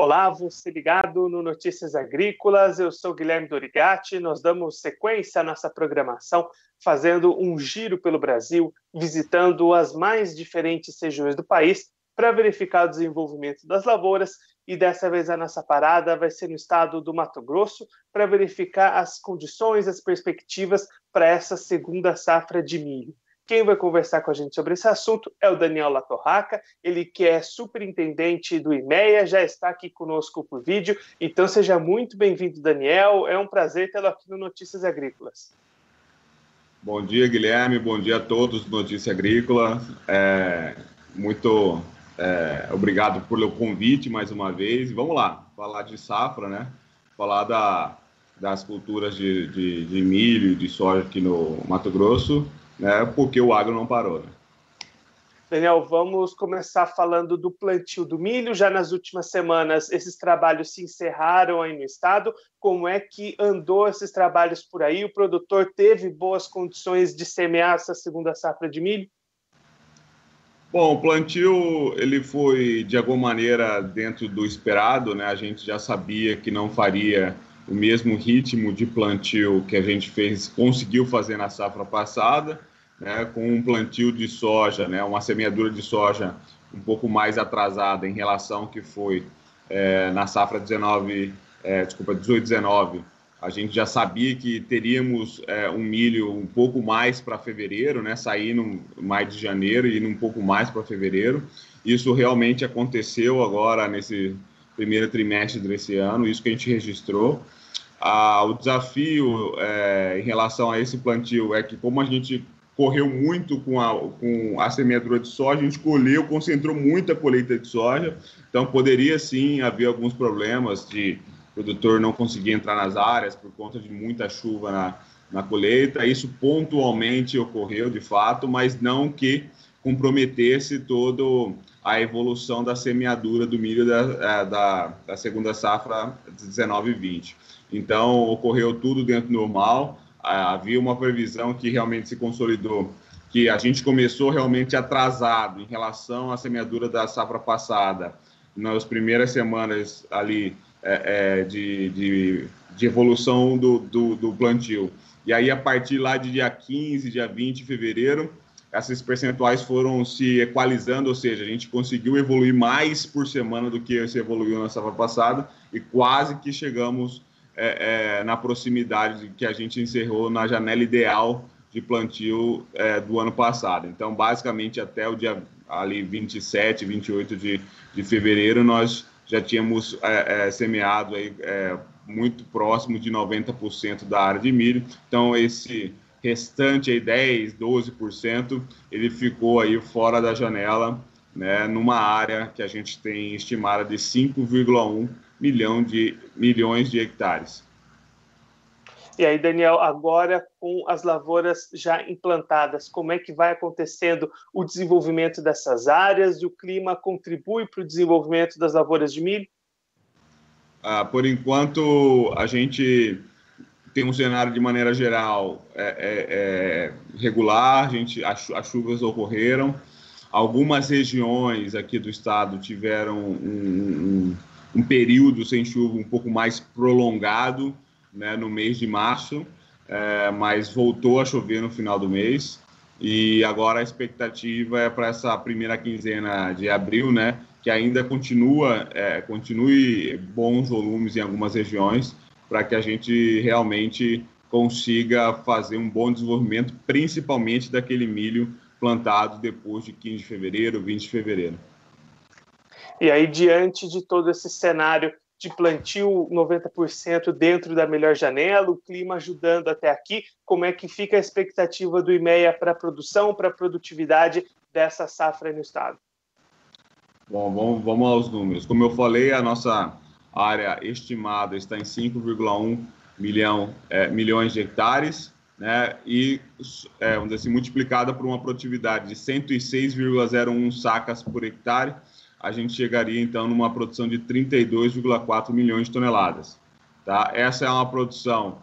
Olá, você ligado no Notícias Agrícolas, eu sou Guilherme Dorigatti, nós damos sequência à nossa programação, fazendo um giro pelo Brasil, visitando as mais diferentes regiões do país para verificar o desenvolvimento das lavouras, e dessa vez a nossa parada vai ser no estado do Mato Grosso, para verificar as condições, as perspectivas para essa segunda safra de milho. Quem vai conversar com a gente sobre esse assunto é o Daniel Latorraca, ele que é superintendente do IMEA, já está aqui conosco por vídeo. Então seja muito bem-vindo, Daniel. É um prazer tê-lo aqui no Notícias Agrícolas. Bom dia, Guilherme. Bom dia a todos do Notícias Agrícolas. Muito obrigado pelo convite mais uma vez. Vamos lá, falar de safra, né? Falar das culturas de milho e de soja aqui no Mato Grosso, né, porque o agro não parou. Né? Daniel, vamos começar falando do plantio do milho. Já nas últimas semanas, esses trabalhos se encerraram aí no estado. Como é que andou esses trabalhos por aí? O produtor teve boas condições de semear essa segunda safra de milho? Bom, o plantio ele foi, de alguma maneira, dentro do esperado, né? A gente já sabia que não faria o mesmo ritmo de plantio que a gente conseguiu fazer na safra passada, né, com um plantio de soja, né, uma semeadura de soja um pouco mais atrasada em relação ao que foi na safra 18-19. A gente já sabia que teríamos um milho um pouco mais para fevereiro, né, saindo mais de janeiro e indo um pouco mais para fevereiro. Isso realmente aconteceu agora nesse primeiro trimestre desse ano, isso que a gente registrou. O desafio em relação a esse plantio é que, como a gente correu muito com a semeadura de soja, a gente concentrou muito a colheita de soja, então poderia sim haver alguns problemas de o produtor não conseguir entrar nas áreas por conta de muita chuva na colheita. Isso pontualmente ocorreu de fato, mas não que comprometesse toda a evolução da semeadura do milho da segunda safra 19-20. Então, ocorreu tudo dentro do normal, havia uma previsão que realmente se consolidou, que a gente começou realmente atrasado em relação à semeadura da safra passada, nas primeiras semanas ali de evolução do plantio. E aí, a partir lá de dia 15, dia 20 de fevereiro, esses percentuais foram se equalizando, ou seja, a gente conseguiu evoluir mais por semana do que se evoluiu na safra passada e quase que chegamos na proximidade que a gente encerrou na janela ideal de plantio do ano passado. Então, basicamente, até o dia ali 27, 28 de fevereiro, nós já tínhamos semeado aí, muito próximo de 90% da área de milho. Então, esse restante aí, 10, 12%, ele ficou aí fora da janela, né, numa área que a gente tem estimada de 5,1 milhões de hectares. E aí, Daniel, agora com as lavouras já implantadas, como é que vai acontecendo o desenvolvimento dessas áreas? O clima contribui para o desenvolvimento das lavouras de milho? Por enquanto, a gente tem um cenário de maneira geral regular, as chuvas ocorreram. Algumas regiões aqui do estado tiveram um período sem chuva um pouco mais prolongado, né, no mês de março, mas voltou a chover no final do mês. E agora a expectativa é para essa primeira quinzena de abril, né, que ainda continue bons volumes em algumas regiões, para que a gente realmente consiga fazer um bom desenvolvimento, principalmente daquele milho plantado depois de 15 de fevereiro, 20 de fevereiro. E aí, diante de todo esse cenário de plantio 90% dentro da melhor janela, o clima ajudando até aqui, como é que fica a expectativa do IMEA para a produção, para a produtividade dessa safra no estado? Bom, vamos aos números. Como eu falei, a nossa área estimada está em 5,1 milhões de hectares, né? E vamos dizer assim, multiplicada por uma produtividade de 106,01 sacas por hectare, a gente chegaria então numa produção de 32,4 milhões de toneladas. Tá? Essa é uma produção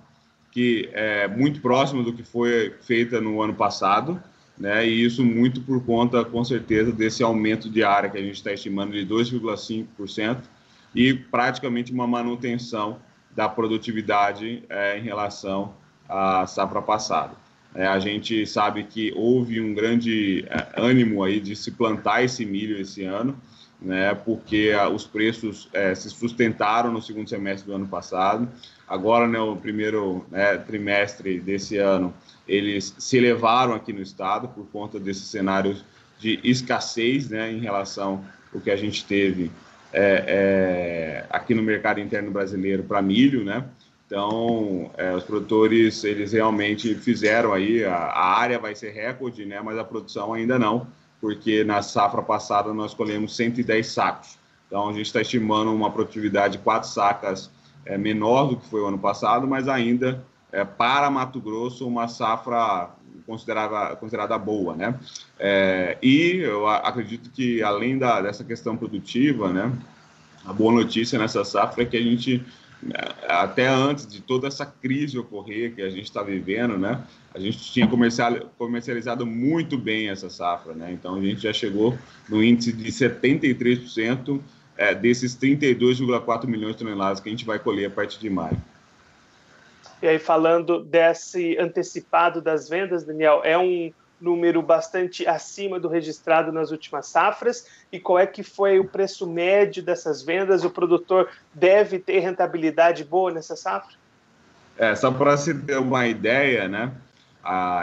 que é muito próxima do que foi feita no ano passado, né? E isso muito por conta, com certeza, desse aumento de área que a gente está estimando de 2,5%, e praticamente uma manutenção da produtividade em relação à safra passada. A gente sabe que houve um grande ânimo aí de se plantar esse milho esse ano, né, porque os preços se sustentaram no segundo semestre do ano passado. Agora, no primeiro trimestre desse ano, eles se elevaram aqui no estado por conta desses cenários de escassez, né, em relação ao que a gente teve aqui no mercado interno brasileiro para milho, né? Então, os produtores, eles realmente fizeram aí, a área vai ser recorde, né? Mas a produção ainda não, porque na safra passada nós colhemos 110 sacos. Então, a gente está estimando uma produtividade de 4 sacas menor do que foi o ano passado, mas ainda para Mato Grosso uma safra considerada boa, né? E eu acredito que, além dessa questão produtiva, né, a boa notícia nessa safra é que a gente, até antes de toda essa crise ocorrer que a gente está vivendo, né, a gente tinha comercializado muito bem essa safra, né? Então, a gente já chegou no índice de 73% desses 32,4 milhões de toneladas que a gente vai colher a partir de maio. E aí, falando desse antecipado das vendas, Daniel, é um número bastante acima do registrado nas últimas safras? E qual é que foi o preço médio dessas vendas? O produtor deve ter rentabilidade boa nessa safra? Só para se ter uma ideia, né,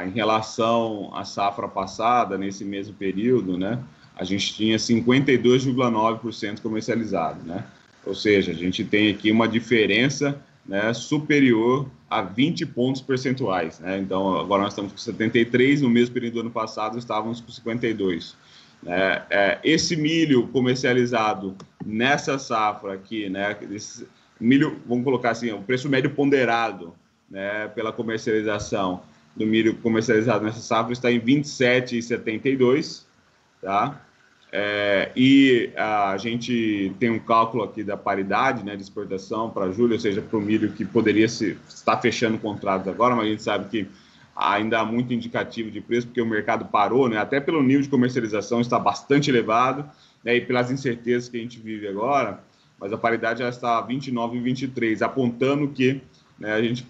em relação à safra passada, nesse mesmo período, né, a gente tinha 52,9% comercializado, né? Ou seja, a gente tem aqui uma diferença, né, superior a 20 pontos percentuais, né? Então, agora nós estamos com 73, no mesmo período do ano passado estávamos com 52. Esse milho comercializado nessa safra aqui, né, esse milho, vamos colocar assim, o preço médio ponderado, né, pela comercialização do milho comercializado nessa safra está em R$ 27,72, tá? E a gente tem um cálculo aqui da paridade, né, de exportação para julho, ou seja, para o milho que poderia estar fechando contratos agora, mas a gente sabe que ainda há muito indicativo de preço, porque o mercado parou, né, até pelo nível de comercialização está bastante elevado, né, e pelas incertezas que a gente vive agora, mas a paridade já está a 29,23, apontando que, né, a gente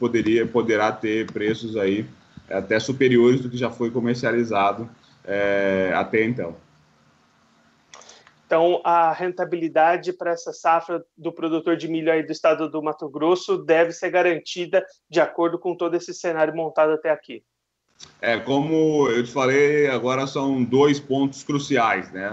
poderá ter preços aí até superiores do que já foi comercializado até então. Então, a rentabilidade para essa safra do produtor de milho aí do estado do Mato Grosso deve ser garantida de acordo com todo esse cenário montado até aqui. Como eu te falei, agora são 2 pontos cruciais, né?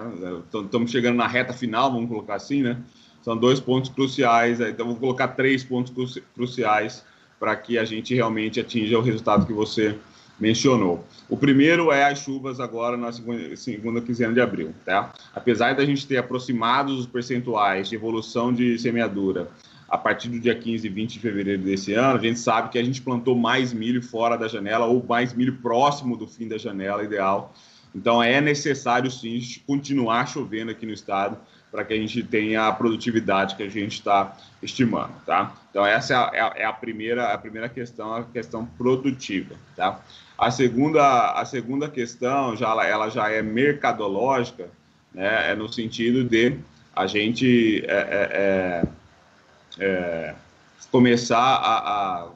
Estamos chegando na reta final, vamos colocar assim, né? São 2 pontos cruciais, então vou colocar 3 pontos cruciais para que a gente realmente atinja o resultado que você mencionou. O primeiro é as chuvas agora na segunda quinzena de abril, tá? Apesar da gente ter aproximado os percentuais de evolução de semeadura a partir do dia 15 e 20 de fevereiro desse ano, a gente sabe que a gente plantou mais milho fora da janela ou mais milho próximo do fim da janela ideal. Então, é necessário, sim, continuar chovendo aqui no estado para que a gente tenha a produtividade que a gente está estimando, tá? Então, essa é a primeira questão, a questão produtiva, tá? A segunda questão, ela já é mercadológica, né? No sentido de a gente começar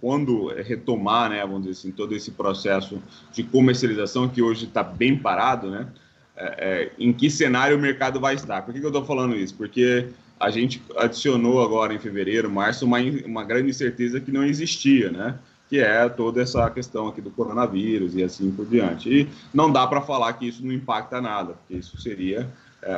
quando retomar, né, vamos dizer assim, todo esse processo de comercialização que hoje está bem parado, né, em que cenário o mercado vai estar. Por que eu estou falando isso? Porque a gente adicionou agora em fevereiro, março, uma grande incerteza que não existia, né, que é toda essa questão aqui do coronavírus e assim por diante. E não dá para falar que isso não impacta nada, porque isso seria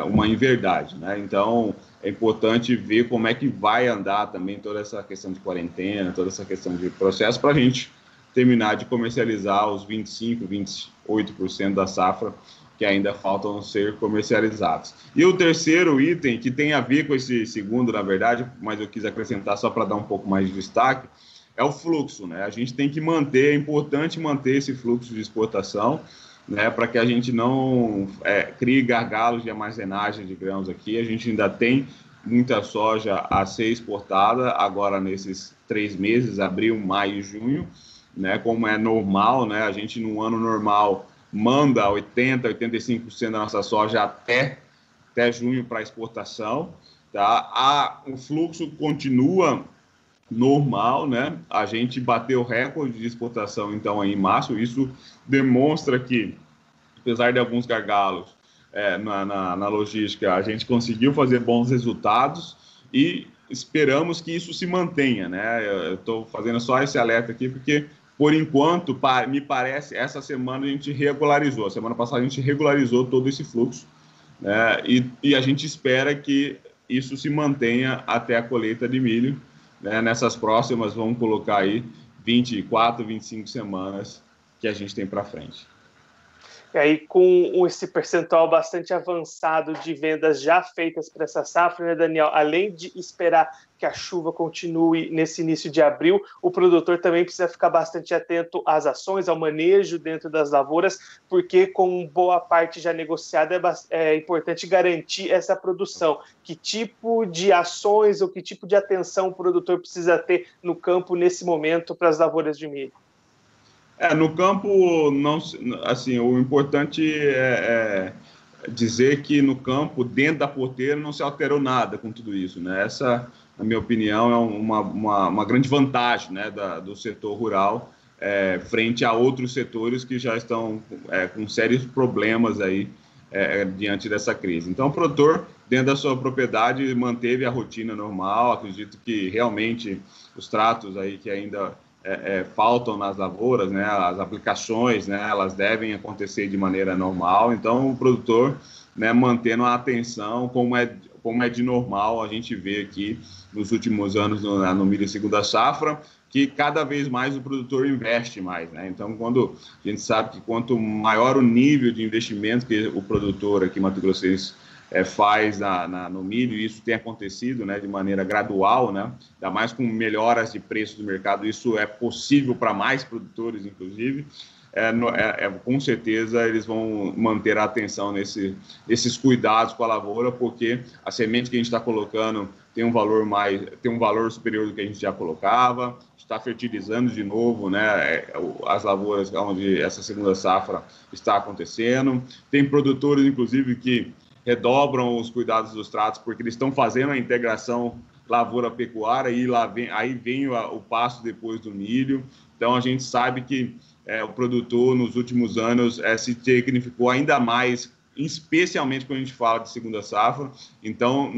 uma inverdade, né? Então, é importante ver como é que vai andar também toda essa questão de quarentena, toda essa questão de processo, para a gente terminar de comercializar os 25%, 28% da safra que ainda faltam ser comercializados. E o terceiro item, que tem a ver com esse segundo, na verdade, mas eu quis acrescentar só para dar um pouco mais de destaque, é o fluxo, né? A gente tem que manter, é importante manter esse fluxo de exportação, né, para que a gente não crie gargalos de armazenagem de grãos aqui. A gente ainda tem muita soja a ser exportada agora nesses 3 meses, abril, maio e junho, né, como é normal, né, a gente no ano normal manda 80%, 85% da nossa soja até junho para exportação, tá? O fluxo continua normal, né? A gente bateu recorde de exportação, então, aí em março. Isso demonstra que, apesar de alguns gargalos na logística, a gente conseguiu fazer bons resultados e esperamos que isso se mantenha, né? Eu estou fazendo só esse alerta aqui porque, por enquanto, me parece, essa semana a gente regularizou. A semana passada a gente regularizou todo esse fluxo, né? E a gente espera que isso se mantenha até a colheita de milho, né? Nessas próximas, vamos colocar aí 24, 25 semanas que a gente tem para frente. E aí, com esse percentual bastante avançado de vendas já feitas para essa safra, né, Daniel? Além de esperar que a chuva continue nesse início de abril, o produtor também precisa ficar bastante atento às ações, ao manejo dentro das lavouras, porque com boa parte já negociada é importante garantir essa produção. Que tipo de ações ou que tipo de atenção o produtor precisa ter no campo nesse momento para as lavouras de milho? No campo, não, assim, o importante é dizer que no campo, dentro da porteira, não se alterou nada com tudo isso, né? Essa, na minha opinião, é uma grande vantagem, né, do setor rural frente a outros setores que já estão com sérios problemas aí diante dessa crise. Então, o produtor, dentro da sua propriedade, manteve a rotina normal. Acredito que realmente os tratos aí que ainda faltam nas lavouras, né, as aplicações, né, elas devem acontecer de maneira normal. Então, o produtor, né, mantendo a atenção, como é de normal, a gente vê aqui nos últimos anos no milho segunda safra, que cada vez mais o produtor investe mais, né? Então, quando a gente sabe que quanto maior o nível de investimento que o produtor aqui em Mato Grossense faz no milho, e isso tem acontecido, né, de maneira gradual, né, ainda mais com melhoras de preço do mercado, isso é possível para mais produtores, inclusive, com certeza eles vão manter a atenção nesses cuidados com a lavoura, porque a semente que a gente está colocando tem um valor superior do que a gente já colocava, está fertilizando de novo, né, as lavouras onde essa segunda safra está acontecendo. Tem produtores, inclusive, que redobram os cuidados dos tratos, porque eles estão fazendo a integração lavoura-pecuária e aí vem o pasto depois do milho. Então, a gente sabe que o produtor, nos últimos anos, se tecnificou ainda mais, especialmente quando a gente fala de segunda safra. Então,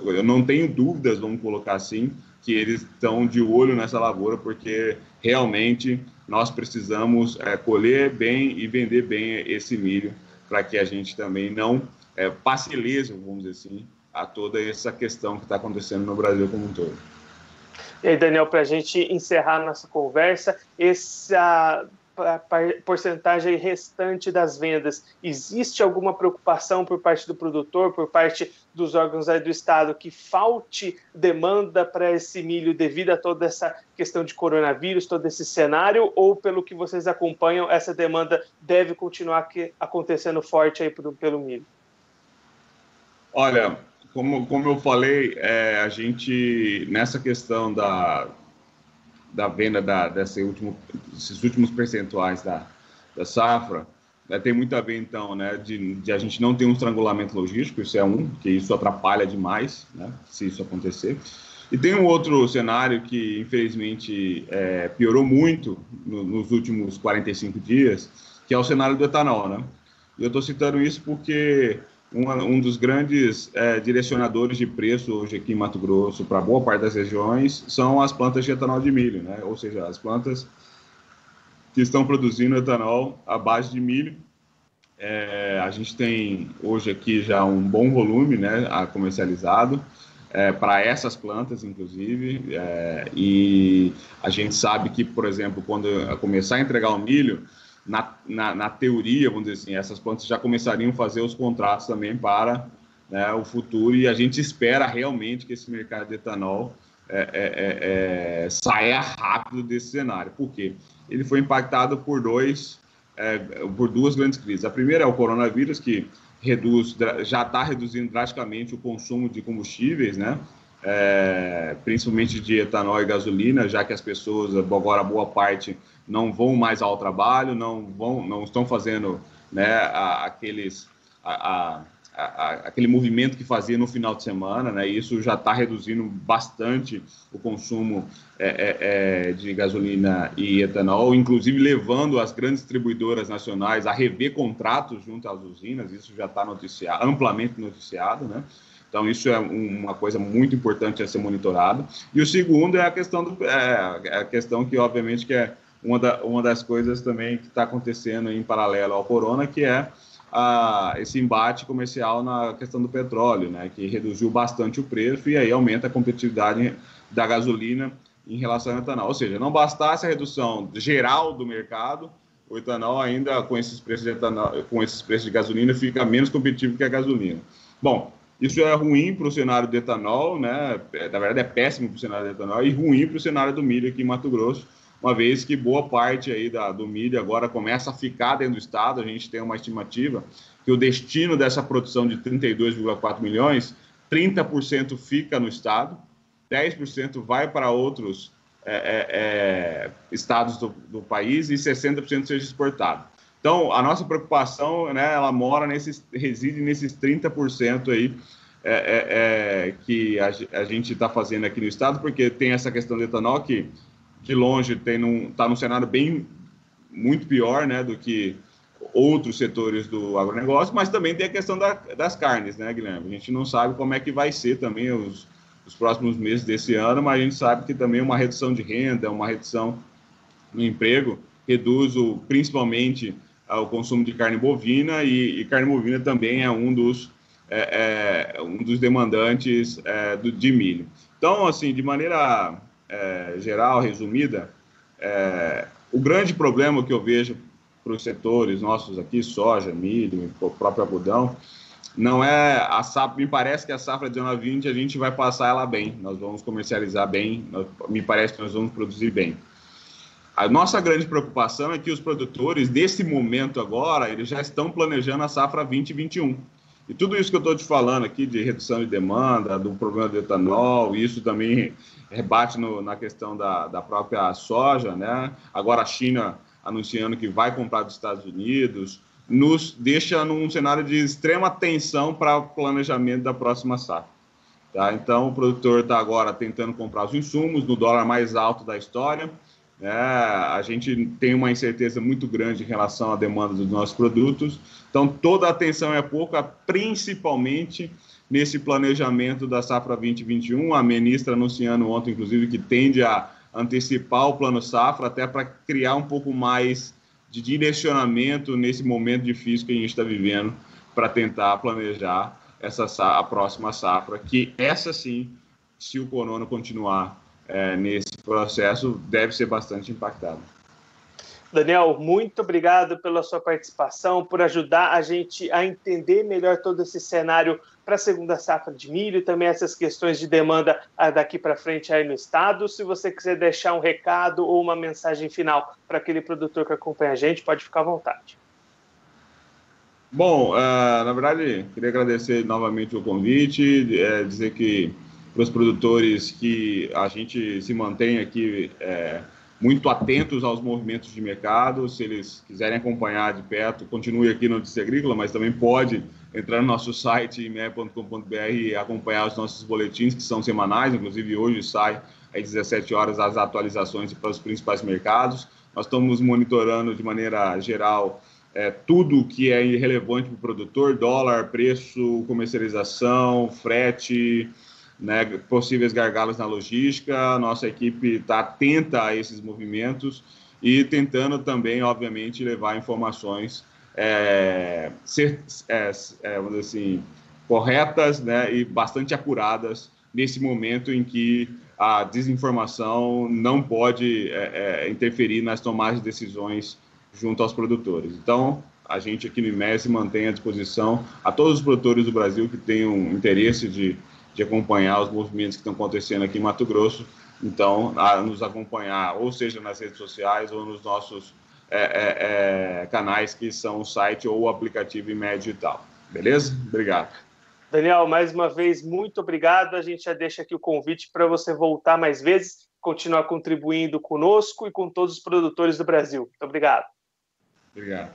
eu não tenho dúvidas, vamos colocar assim, que eles estão de olho nessa lavoura, porque realmente nós precisamos colher bem e vender bem esse milho, para que a gente também não passe ileso, vamos dizer assim, a toda essa questão que está acontecendo no Brasil como um todo. E aí, Daniel, para a gente encerrar nossa conversa, essa porcentagem restante das vendas, existe alguma preocupação por parte do produtor, por parte dos órgãos aí do Estado, que falte demanda para esse milho devido a toda essa questão de coronavírus, todo esse cenário, ou pelo que vocês acompanham, essa demanda deve continuar acontecendo forte aí pelo milho? Olha, como eu falei, a gente, nessa questão da venda desses últimos percentuais da safra, tem muito a ver, então, né, de a gente não ter um estrangulamento logístico, isso que isso atrapalha demais, né, se isso acontecer. E tem um outro cenário que, infelizmente, piorou muito nos últimos 45 dias, que é o cenário do etanol, né? E eu estou citando isso porque um dos grandes direcionadores de preço hoje aqui em Mato Grosso, para boa parte das regiões, são as plantas de etanol de milho, né? Ou seja, as plantas que estão produzindo etanol à base de milho. A gente tem hoje aqui já um bom volume, né, comercializado, para essas plantas, inclusive, e a gente sabe que, por exemplo, quando começar a entregar o milho, na teoria, vamos dizer assim, essas plantas já começariam a fazer os contratos também para, né, o futuro, e a gente espera realmente que esse mercado de etanol saia rápido desse cenário. Por quê? Ele foi impactado por duas grandes crises. A primeira é o coronavírus, que já está reduzindo drasticamente o consumo de combustíveis, né? Principalmente de etanol e gasolina, já que as pessoas, agora boa parte, não vão mais ao trabalho, não estão fazendo, né, aquele movimento que fazia no final de semana, né? Isso já está reduzindo bastante o consumo de gasolina e etanol, inclusive levando as grandes distribuidoras nacionais a rever contratos junto às usinas. Isso já está amplamente noticiado, né? Então, isso é uma coisa muito importante a ser monitorada. E o segundo é a questão a questão que, obviamente, que é uma das coisas também que está acontecendo em paralelo ao corona, que é esse embate comercial na questão do petróleo, né, que reduziu bastante o preço e aí aumenta a competitividade da gasolina em relação ao etanol. Ou seja, não bastasse a redução geral do mercado, o etanol ainda, com esses preços de gasolina, fica menos competitivo que a gasolina. Bom, isso é ruim para o cenário do etanol, né? Na verdade é péssimo para o cenário do etanol e ruim para o cenário do milho aqui em Mato Grosso, uma vez que boa parte aí do milho agora começa a ficar dentro do estado. A gente tem uma estimativa que o destino dessa produção de 32,4 milhões, 30% fica no estado, 10% vai para outros estados do país e 60% seja exportado. Então, a nossa preocupação, né, ela reside nesses 30% aí que a gente está fazendo aqui no estado, porque tem essa questão do etanol que, de longe, está num cenário muito pior, né, do que outros setores do agronegócio, mas também tem a questão das carnes, né, Guilherme? A gente não sabe como é que vai ser também os próximos meses desse ano, mas a gente sabe que também uma redução de renda, uma redução no emprego, reduz principalmente o consumo de carne bovina, e carne bovina também é um dos demandantes de milho. Então, assim, de maneira geral, resumida, o grande problema que eu vejo para os setores nossos aqui, soja, milho, o próprio algodão, não é a safra. Me parece que a safra 19/20 a gente vai passar ela bem, nós vamos comercializar bem, me parece que nós vamos produzir bem. A nossa grande preocupação é que os produtores, nesse momento agora, eles já estão planejando a safra 2021. E tudo isso que eu estou te falando aqui de redução de demanda, do problema do etanol, isso também rebate na questão da própria soja, né? Agora a China anunciando que vai comprar dos Estados Unidos, nos deixa num cenário de extrema tensão para o planejamento da próxima safra. Tá? Então, o produtor está agora tentando comprar os insumos no dólar mais alto da história. A gente tem uma incerteza muito grande em relação à demanda dos nossos produtos, então toda a atenção é pouca, principalmente nesse planejamento da safra 2021. A ministra anunciando ontem, inclusive, que tende a antecipar o plano safra, até para criar um pouco mais de direcionamento nesse momento difícil que a gente está vivendo, para tentar planejar a próxima safra, que essa sim, se o corona continuar nesse processo, deve ser bastante impactado. Daniel, muito obrigado pela sua participação, por ajudar a gente a entender melhor todo esse cenário para a segunda safra de milho e também essas questões de demanda daqui para frente aí no estado. Se você quiser deixar um recado ou uma mensagem final para aquele produtor que acompanha a gente, pode ficar à vontade. Bom, na verdade, queria agradecer novamente o convite, dizer que para os produtores que a gente se mantém aqui muito atentos aos movimentos de mercado. Se eles quiserem acompanhar de perto, continue aqui no Notícia Agrícola, mas também pode entrar no nosso site, me.com.br, e acompanhar os nossos boletins, que são semanais. Inclusive, hoje sai às 17 horas as atualizações para os principais mercados. Nós estamos monitorando de maneira geral tudo que é relevante para o produtor: dólar, preço, comercialização, frete, né, possíveis gargalos na logística. Nossa equipe está atenta a esses movimentos e tentando também, obviamente, levar informações vamos dizer assim, corretas, né, e bastante apuradas nesse momento em que a desinformação não pode interferir nas tomadas de decisões junto aos produtores. Então, a gente aqui no IMER se mantém à disposição a todos os produtores do Brasil que tenham interesse de acompanhar os movimentos que estão acontecendo aqui em Mato Grosso. Então, a nos acompanhar, ou seja, nas redes sociais ou nos nossos canais, que são o site ou o aplicativo IMER Digital. Beleza? Obrigado. Daniel, mais uma vez, muito obrigado. A gente já deixa aqui o convite para você voltar mais vezes, continuar contribuindo conosco e com todos os produtores do Brasil. Muito obrigado. Obrigado.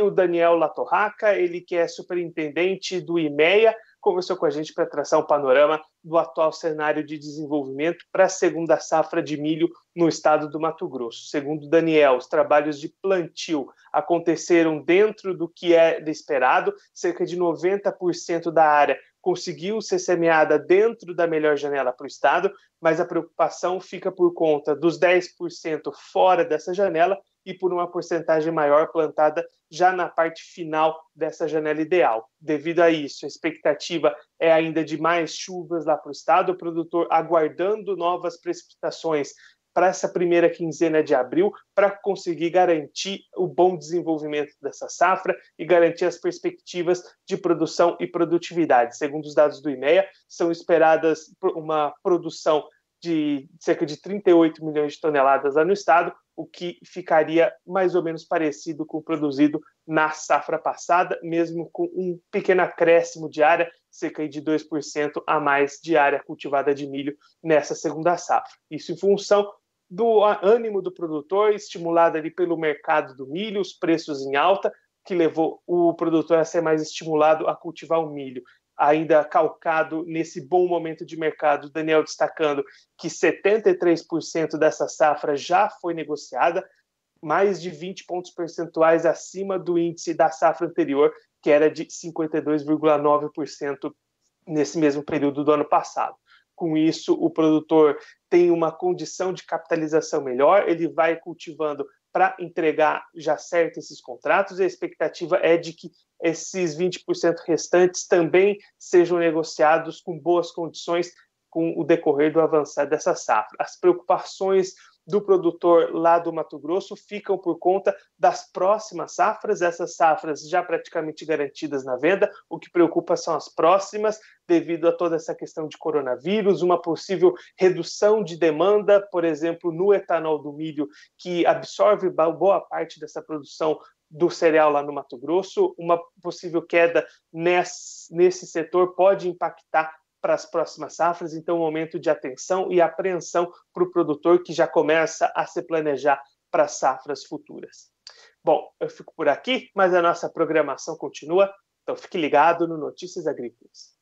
O Daniel Latorraca, ele que é superintendente do IMEA, conversou com a gente para traçar um panorama do atual cenário de desenvolvimento para a segunda safra de milho no estado do Mato Grosso. Segundo Daniel, os trabalhos de plantio aconteceram dentro do que é esperado, cerca de 90% da área conseguiu ser semeada dentro da melhor janela para o estado, mas a preocupação fica por conta dos 10% fora dessa janela e por uma porcentagem maior plantada já na parte final dessa janela ideal. Devido a isso, a expectativa é ainda de mais chuvas lá para o estado, o produtor aguardando novas precipitações para essa primeira quinzena de abril, para conseguir garantir o bom desenvolvimento dessa safra e garantir as perspectivas de produção e produtividade. Segundo os dados do IMEA, são esperadas uma produção de cerca de 38 milhões de toneladas lá no estado, o que ficaria mais ou menos parecido com o produzido na safra passada, mesmo com um pequeno acréscimo de área, cerca de 2% a mais de área cultivada de milho nessa segunda safra. Isso em função do ânimo do produtor, estimulado ali pelo mercado do milho, os preços em alta, que levou o produtor a ser mais estimulado a cultivar o milho. Ainda calcado nesse bom momento de mercado, Daniel destacando que 73% dessa safra já foi negociada, mais de 20 pontos percentuais acima do índice da safra anterior, que era de 52,9% nesse mesmo período do ano passado. Com isso, o produtor tem uma condição de capitalização melhor, ele vai cultivando para entregar já certo esses contratos, e a expectativa é de que esses 20% restantes também sejam negociados com boas condições com o decorrer do avançar dessa safra. As preocupações do produtor lá do Mato Grosso ficam por conta das próximas safras, essas safras já praticamente garantidas na venda. O que preocupa são as próximas, devido a toda essa questão de coronavírus, uma possível redução de demanda, por exemplo, no etanol do milho, que absorve boa parte dessa produção do cereal lá no Mato Grosso. Uma possível queda nesse setor pode impactar para as próximas safras, então um momento de atenção e apreensão para o produtor que já começa a se planejar para safras futuras. Bom, eu fico por aqui, mas a nossa programação continua, então fique ligado no Notícias Agrícolas.